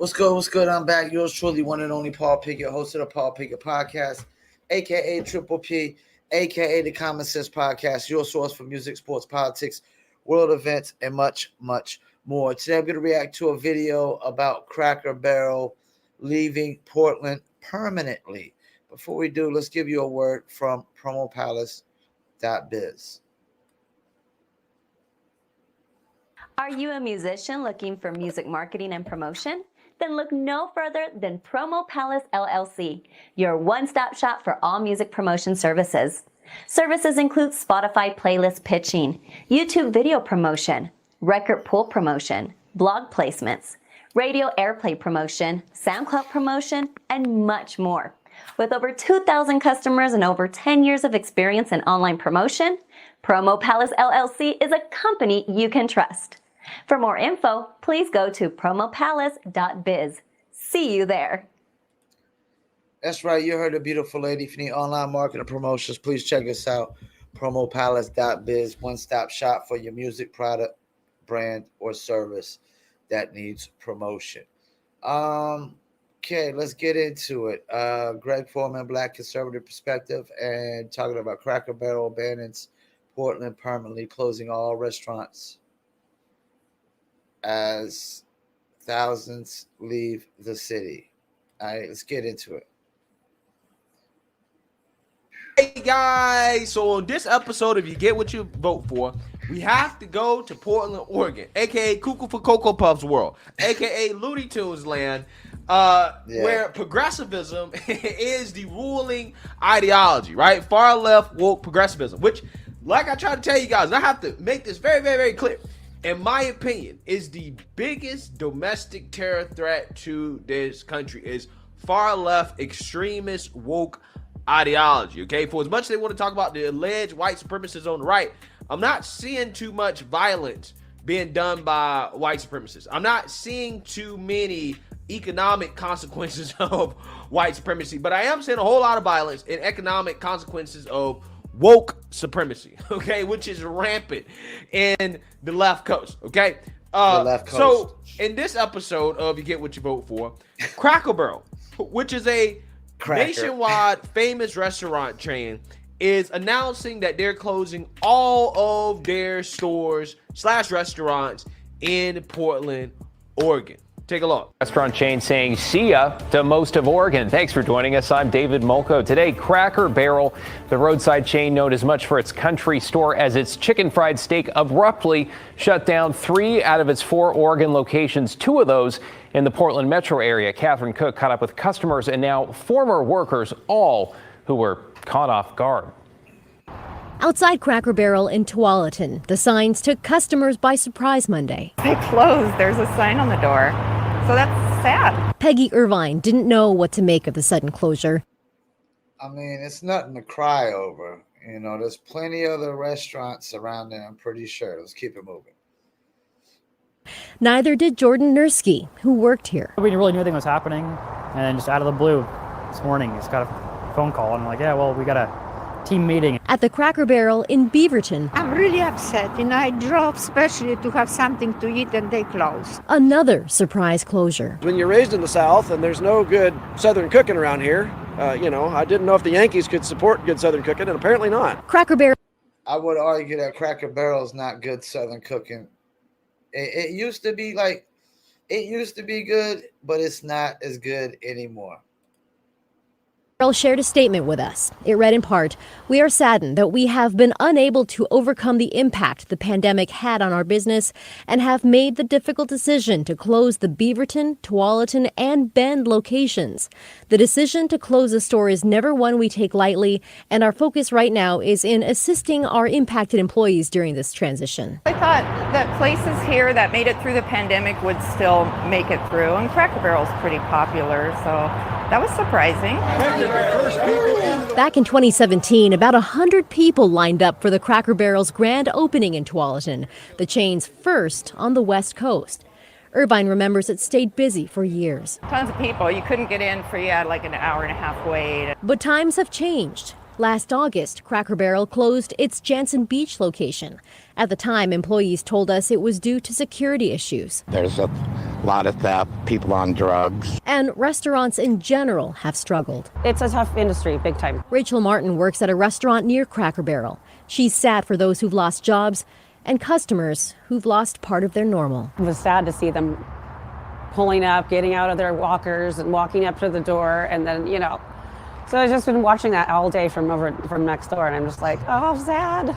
What's good? What's good? I'm back. Yours truly, one and only Paul Pickett, host of the Paul Pickett Podcast, aka Triple P, aka the Common Sense Podcast, your source for music, sports, politics, world events, and much, much more. Today, I'm going to react to a video about Cracker Barrel leaving Portland permanently. Before we do, let's give you a word from promopalace.biz. Are you a musician looking for music marketing and promotion? Then look no further than Promo Palace LLC, your one-stop shop for all music promotion services. Services include Spotify playlist pitching, YouTube video promotion, record pool promotion, blog placements, radio airplay promotion, SoundCloud promotion, and much more. With over 2,000 customers and over 10 years of experience in online promotion, Promo Palace LLC is a company you can trust. For more info, please go to promopalace.biz. See you there. That's right. You heard a beautiful lady. If you need online marketing promotions, please check us out. Promopalace.biz, one-stop shop for your music product, brand, or service that needs promotion. Okay, let's get into it. Greg Foreman, Black Conservative Perspective, and talking about Cracker Barrel abandons Portland permanently, closing all restaurants as thousands leave the city. All right, let's get into it. Hey guys, so on this episode of You Get What You Vote For, we have to go to Portland, Oregon, aka Cuckoo for Cocoa Puffs world, aka Looney Tunes land, where progressivism is the ruling ideology, right? Far left woke progressivism, which, like I try to tell you guys, and I have to make this very, very, very clear, in my opinion, is the biggest domestic terror threat to this country is far left extremist woke ideology. Okay, for as much as they want to talk about the alleged white supremacists on the right, I'm not seeing too much violence being done by white supremacists. I'm not seeing too many economic consequences of white supremacy, but I am seeing a whole lot of violence and economic consequences of woke supremacy, okay, which is rampant in the left coast, okay? The left coast. So in this episode of You Get What You Vote For, Cracker Barrel, which is a nationwide famous restaurant chain, is announcing that they're closing all of their stores / restaurants in Portland, Oregon. Take a look. Restaurant chain saying see ya to most of Oregon. Thanks for joining us. I'm David Molko. Today, Cracker Barrel, the roadside chain known as much for its country store as its chicken fried steak, abruptly shut down 3 out of its 4 Oregon locations, 2 of those in the Portland metro area. Catherine Cook caught up with customers and now former workers, all who were caught off guard. Outside Cracker Barrel in Tualatin, the signs took customers by surprise Monday. They closed. There's a sign on the door. So that's sad. Peggy Irvine didn't know what to make of the sudden closure. I mean, it's nothing to cry over. You know, there's plenty of other restaurants around there, I'm pretty sure. Let's keep it moving. Neither did Jordan Nursky, who worked here. We didn't really know anything was happening, and then just out of the blue this morning, just got a phone call, and I'm like, yeah, well, we got a team meeting. At the Cracker Barrel in Beaverton, I'm really upset, and I drove especially to have something to eat, and they closed. Another surprise closure. When you're raised in the South and there's no good Southern cooking around here, I didn't know if the Yankees could support good Southern cooking, and apparently not. Cracker Barrel. I would argue that Cracker Barrel is not good Southern cooking. It used to be good, but it's not as good anymore. Shared a statement with us. It read in part, "We are saddened that we have been unable to overcome the impact the pandemic had on our business and have made the difficult decision to close the Beaverton, Tualatin, and Bend locations. The decision to close the store is never one we take lightly, and our focus right now is in assisting our impacted employees during this transition." I thought that places here that made it through the pandemic would still make it through, and Cracker Barrel's pretty popular, so that was surprising. Back in 2017, about 100 people lined up for the Cracker Barrel's grand opening in Tualatin, the chain's first on the West Coast. Irvine remembers it stayed busy for years. Tons of people. You couldn't get in for, like an hour and a half wait. But times have changed. Last August, Cracker Barrel closed its Jansen Beach location. At the time, employees told us it was due to security issues. There's a A lot of theft, people on drugs. And restaurants in general have struggled. It's a tough industry, big time. Rachel Martin works at a restaurant near Cracker Barrel. She's sad for those who've lost jobs and customers who've lost part of their normal. It was sad to see them pulling up, getting out of their walkers and walking up to the door, and then, so I've just been watching that all day from next door, and I'm just like, oh, sad.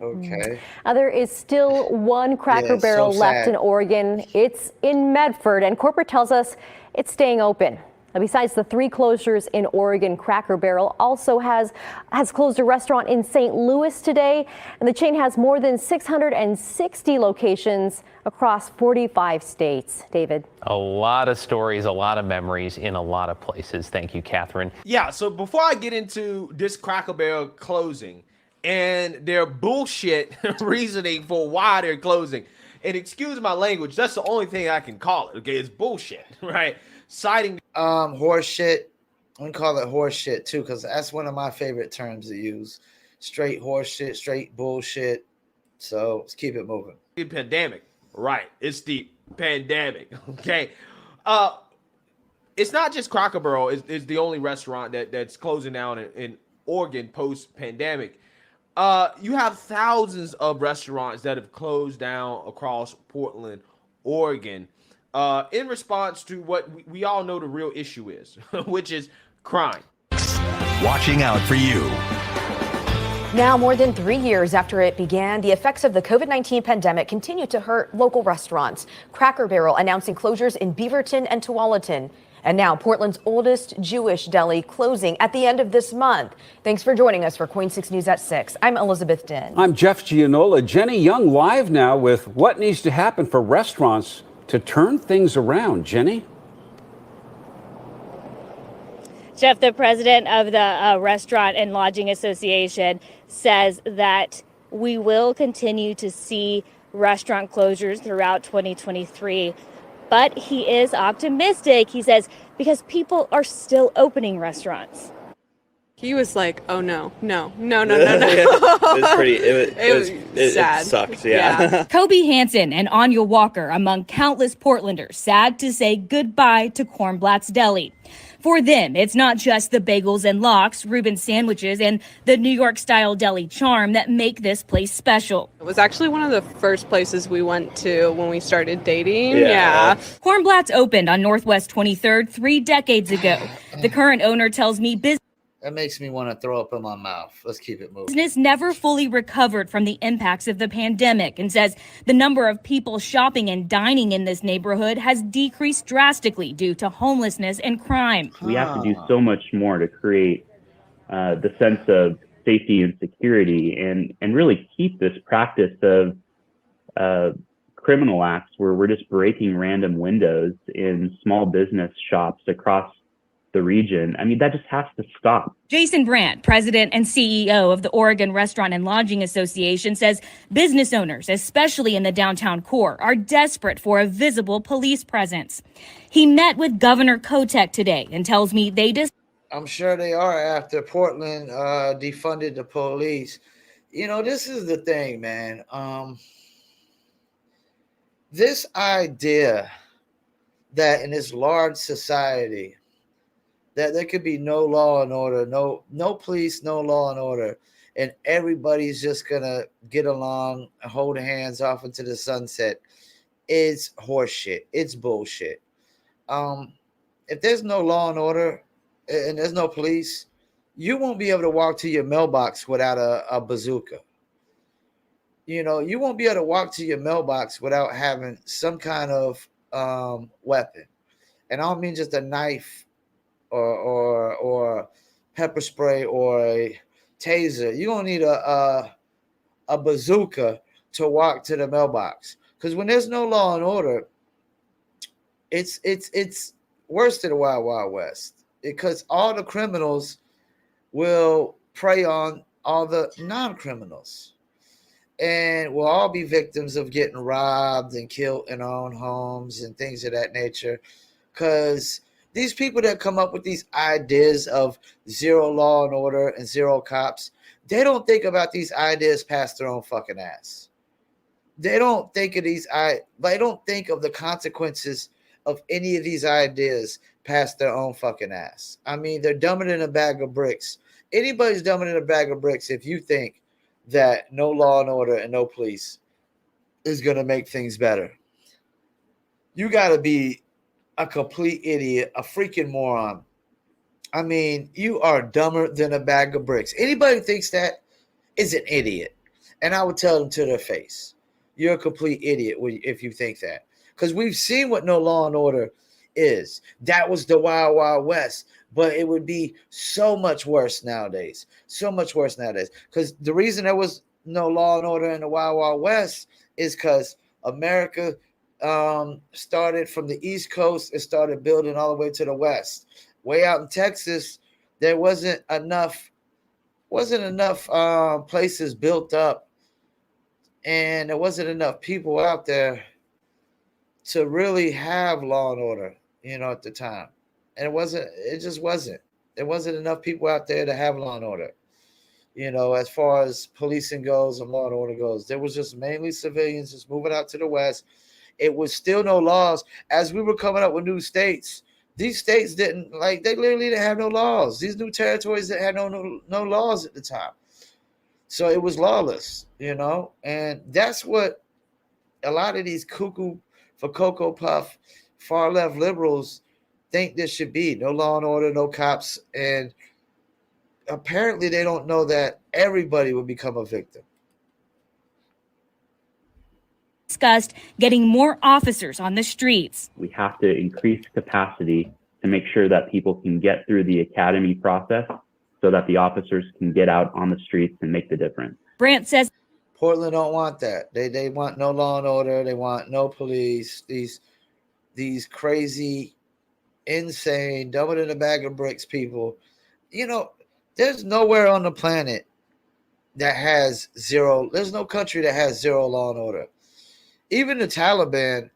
Okay. There is still one Cracker Barrel left in Oregon. It's in Medford, and corporate tells us it's staying open. Now, besides the 3 closures in Oregon, Cracker Barrel also has closed a restaurant in St. Louis today, and the chain has more than 660 locations across 45 states. David. A lot of stories, a lot of memories in a lot of places. Thank you, Catherine. Yeah, so before I get into this Cracker Barrel closing and their bullshit reasoning for why they're closing, and excuse my language, that's the only thing I can call it, okay? It's bullshit, right? Citing horse shit. I'm gonna call it horse shit too, because that's one of my favorite terms to use. Straight horse shit, straight bullshit. So let's keep it moving. The pandemic, right? It's the pandemic, okay? It's not just Cracker Barrel is the only restaurant that's closing down in Oregon post-pandemic. You have thousands of restaurants that have closed down across Portland, Oregon. In response to what we all know the real issue is, which is crime. Watching out for you. Now, more than 3 years after it began, the effects of the COVID-19 pandemic continue to hurt local restaurants. Cracker Barrel announcing closures in Beaverton and Tualatin. And now Portland's oldest Jewish deli closing at the end of this month. Thanks for joining us for KOIN 6 News at 6. I'm Elizabeth Din. I'm Jeff Gianola. Jenny Young live now with what needs to happen for restaurants to turn things around. Jenny? Jeff, the president of the Restaurant and Lodging Association, says that we will continue to see restaurant closures throughout 2023. But he is optimistic, he says, because people are still opening restaurants. He was like, "Oh no. It was pretty. It sad. It sucks. Yeah. Kobe Hansen and Anya Walker among countless Portlanders sad to say goodbye to Kornblatt's Deli. For them, it's not just the bagels and lox, Reuben sandwiches, and the New York-style deli charm that make this place special. It was actually one of the first places we went to when we started dating. Yeah. Kornblatt's opened on Northwest 23rd 3 decades ago. The current owner tells me That makes me want to throw up in my mouth. Let's keep it moving. business never fully recovered from the impacts of the pandemic, and says the number of people shopping and dining in this neighborhood has decreased drastically due to homelessness and crime. We have to do so much more to create the sense of safety and security, and really keep this practice of criminal acts where we're just breaking random windows in small business shops across the region. I mean, that just has to stop. Jason Brandt, president and CEO of the Oregon Restaurant and Lodging Association, says business owners, especially in the downtown core, are desperate for a visible police presence. He met with Governor Kotek today and tells me they I'm sure they are after Portland defunded the police. You know, this is the thing, man. This idea that in this large society that there could be no law and order, no police, no law and order, and everybody's just gonna get along and hold hands off into the sunset is horseshit. It's bullshit. If there's no law and order and there's no police, you won't be able to walk to your mailbox without a bazooka. You know, you won't be able to walk to your mailbox without having some kind of weapon. And I don't mean just a knife or pepper spray or a taser. You're gonna need a bazooka to walk to the mailbox. Because when there's no law and order, it's worse than the Wild Wild West. Because all the criminals will prey on all the non-criminals. And we'll all be victims of getting robbed and killed in our own homes and things of that nature. Because these people that come up with these ideas of zero law and order and zero cops, they don't think about these ideas past their own fucking ass. they don't think of they don't think of the consequences of any of these ideas past their own fucking ass. I mean, they're dumber than a bag of bricks. Anybody's dumber than a bag of bricks if you think that no law and order and no police is going to make things better. You got to be a complete idiot, a freaking moron. I mean, you are dumber than a bag of bricks. Anybody who thinks that is an idiot. And I would tell them to their face, you're a complete idiot if you think that. Because we've seen what no law and order is. That was the Wild Wild West. But it would be so much worse nowadays. So much worse nowadays. Because the reason there was no law and order in the Wild Wild West is because America started from the East Coast and started building all the way to the West. Way out in Texas, there wasn't enough places built up, and there wasn't enough people out there to really have law and order, at the time. And it just wasn't. There wasn't enough people out there to have law and order. As far as policing goes and law and order goes, there was just mainly civilians just moving out to the West. It was still no laws. As we were coming up with new states, these states they literally didn't have no laws. These new territories that had no laws at the time. So it was lawless, and that's what a lot of these cuckoo for Cocoa Puff far left liberals think this should be. No law and order, no cops. And apparently they don't know that everybody will become a victim. Discussed getting more officers on the streets. We have to increase capacity to make sure that people can get through the academy process so that the officers can get out on the streets and make the difference. Brandt says Portland don't want that. They want no law and order. They want no police. These crazy, insane, dumber than a bag of bricks people. There's nowhere on the planet that has zero. There's no country that has zero law and order. Even the Taliban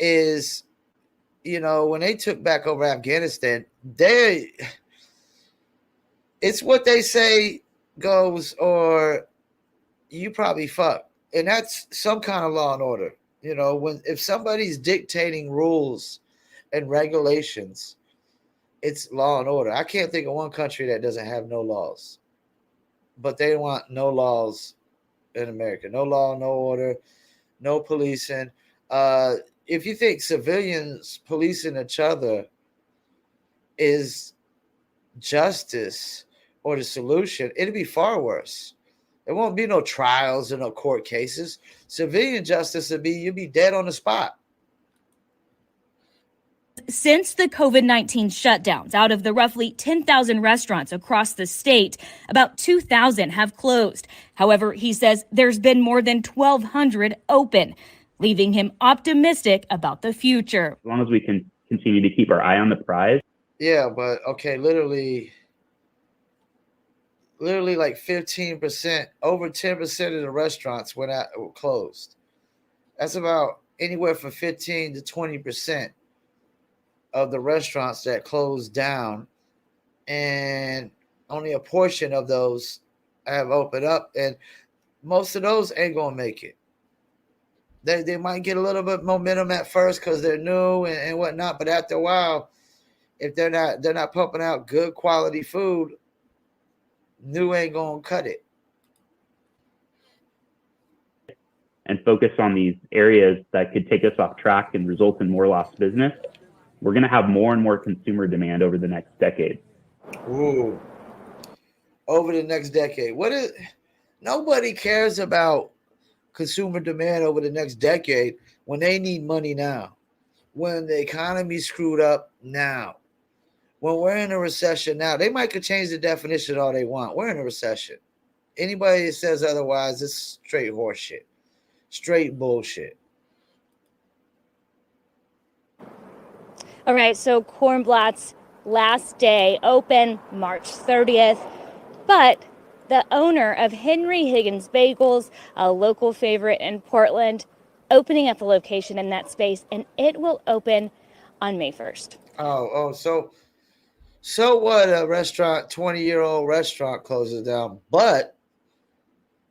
is, when they took back over Afghanistan, it's what they say goes, or you probably fuck. And that's some kind of law and order. If somebody's dictating rules and regulations, it's law and order. I can't think of one country that doesn't have no laws. But they want no laws in America. No law, no order, no policing. If you think civilians policing each other is justice or the solution, it'd be far worse. There won't be no trials and no court cases. Civilian justice would be you'd be dead on the spot. since the COVID-19 shutdowns, out of the roughly 10,000 restaurants across the state, about 2,000 have closed. However, he says there's been more than 1,200 open, leaving him optimistic about the future. As long as we can continue to keep our eye on the prize. Yeah, but okay, literally like 15%, over 10% of the restaurants were closed. That's about anywhere from 15 to 20% of the restaurants that closed down, and only a portion of those have opened up, and most of those ain't gonna make it. They might get a little bit momentum at first because they're new and whatnot, but after a while, if they're not pumping out good quality food, new ain't gonna cut it. And focus on these areas that could take us off track and result in more lost business, we're going to have more and more consumer demand over the next decade. Ooh. Over the next decade. Nobody cares about consumer demand over the next decade when they need money now, when the economy's screwed up now, when we're in a recession now. They might could change the definition all they want. We're in a recession. Anybody that says otherwise, it's straight horseshit. Straight bullshit. All right, so Kornblatt's last day open, March 30th, but the owner of Henry Higgins Bagels, a local favorite in Portland, opening up a location in that space, and it will open on May 1st. So what? A restaurant, 20-year-old restaurant closes down, but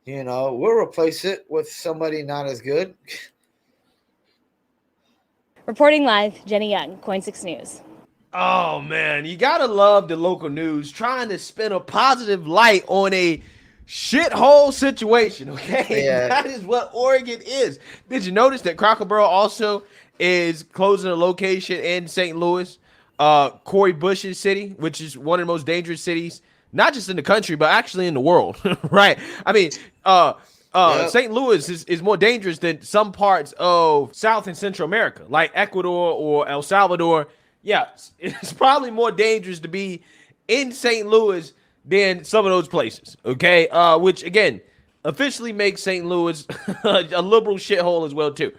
You know, we'll replace it with somebody not as good. Reporting live, Jenny Young, Coin 6 News. Oh, man, you got to love the local news trying to spin a positive light on a shithole situation, okay? Yeah. That is what Oregon is. Did you notice that Cracker Barrel also is closing a location in St. Louis, Corey Bush's city, which is one of the most dangerous cities, not just in the country, but actually in the world, right? I mean, St. Louis is more dangerous than some parts of South and Central America, like Ecuador or El Salvador. Yeah, it's probably more dangerous to be in St. Louis than some of those places, okay? Which, again, officially makes St. Louis a liberal shithole as well, too.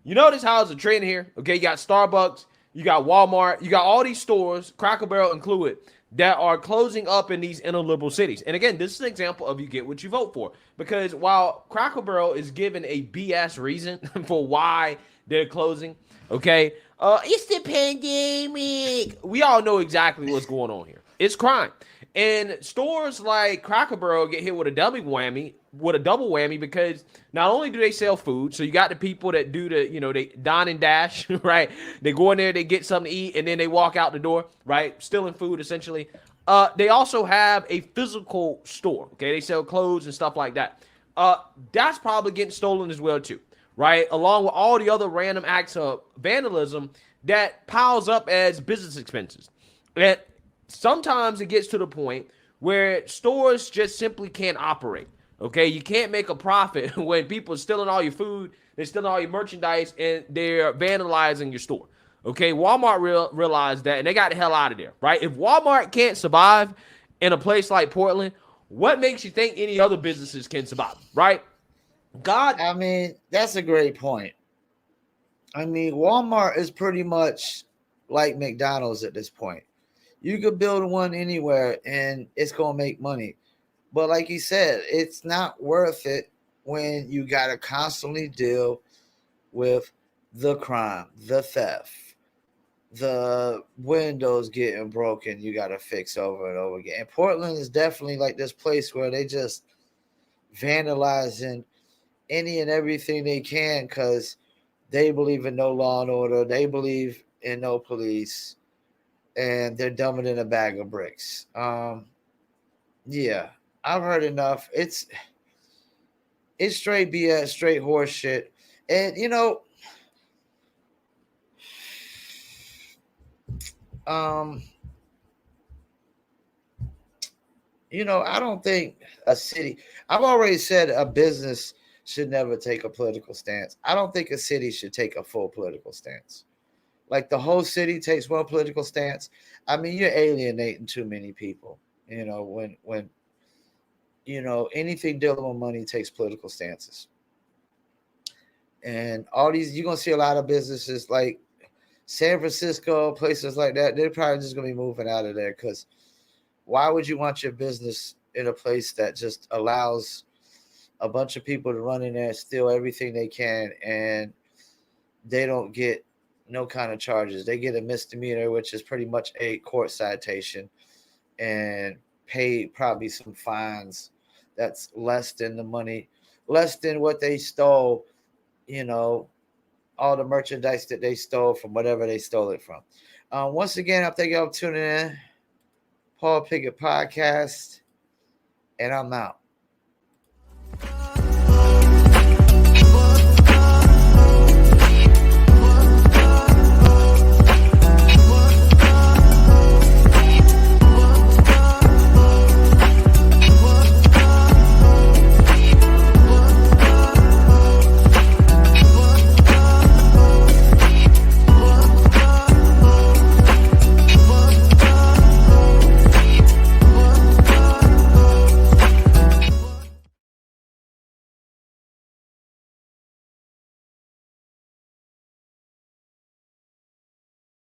You notice how it's a trend here, okay? You got Starbucks, you got Walmart, you got all these stores, Cracker Barrel included, that are closing up in these inner liberal cities. And again, this is an example of you get what you vote for. Because while Cracker Barrel is given a BS reason for why they're closing, okay, it's the pandemic. We all know exactly what's going on here. It's crime. And stores like Cracker Barrel get hit with a double whammy, because not only do they sell food, so you got the people that do they dine and dash, right? They go in there, they get something to eat, and then they walk out the door, right? Stealing food, essentially. They also have a physical store, okay? They sell clothes and stuff like that. That's probably getting stolen as well, too, right? Along with all the other random acts of vandalism that piles up as business expenses. And sometimes it gets to the point where stores just simply can't operate. Okay, you can't make a profit when people are stealing all your food, they're stealing all your merchandise, and they're vandalizing your store. Okay, Walmart realized that, and they got the hell out of there, right? If Walmart can't survive in a place like Portland, what makes you think any other businesses can survive, right? I mean, that's a great point. I mean, Walmart is pretty much like McDonald's at this point. You could build one anywhere, and it's going to make money. But like you said, it's not worth it when you got to constantly deal with the crime, the theft, the windows getting broken. You got to fix over and over again. And Portland is definitely like this place where they just vandalizing any and everything they can because they believe in no law and order. They believe in no police, and they're dumber than a bag of bricks. Yeah. I've heard enough. It's straight BS, straight horse shit. And I don't think a city, I've already said a business should never take a political stance. I don't think a city should take a full political stance. Like the whole city takes one political stance. I mean, you're alienating too many people, when anything dealing with money takes political stances. And all these, you're going to see a lot of businesses like San Francisco, places like that, they're probably just going to be moving out of there because why would you want your business in a place that just allows a bunch of people to run in there and steal everything they can, and they don't get no kind of charges? They get a misdemeanor, which is pretty much a court citation, and pay probably some fines that's less than the money, less than what they stole, all the merchandise that they stole from whatever they stole it from. Once again, I thank y'all for tuning in. Paul Pickett Podcast, and I'm out.